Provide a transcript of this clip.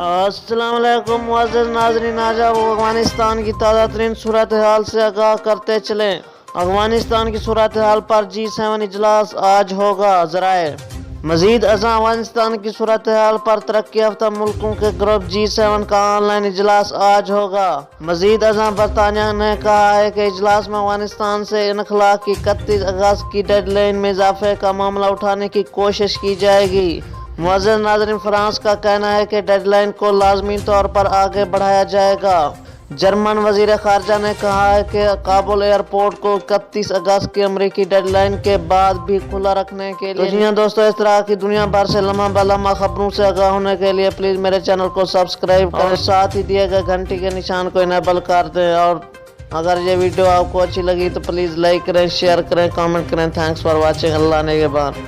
अस्सलाम वालेकुम मुअज़्ज़ज़ नाज़रीन, आज आप अफ़गानिस्तान की ताज़ा तरीन सूरत हाल से आगाह करते चलें। अफ़गानिस्तान की सूरत हाल पर G7 इजलास आज होगा। ज़राए मज़ीद अज़ां अफ़गानिस्तान की सूरत हाल पर तरक्की याफ्ता मुल्कों के ग्रुप G7 का ऑनलाइन इजलास आज होगा। मज़ीद अज़ां बरतानिया ने कहा है कि इजलास में अफ़गानिस्तान से इनखला की 31 अगस्त की डेडलाइन में इजाफे का मामला उठाने की कोशिश की जाएगी। मुअज़्ज़ज़ नाज़रीन, फ्रांस का कहना है कि डेडलाइन को लाज़मी तौर पर आगे बढ़ाया जाएगा। जर्मन वज़ीर ख़ारजा ने कहा है कि काबुल एयरपोर्ट को 31 अगस्त की अमरीकी डेडलाइन के बाद भी खुला रखने के लिए। तो जी हाँ दोस्तों, इस तरह की दुनिया भर से लम्हा बलम्हा खबरों से आगाह होने के लिए प्लीज़ मेरे चैनल को सब्सक्राइब करें और साथ ही दिए गए घंटी के निशान को इनेबल कर दें। और अगर ये वीडियो आपको अच्छी लगी तो प्लीज़ लाइक करें, शेयर करें, कमेंट करें। Thanks for watching. अल्लाह ने के बाद।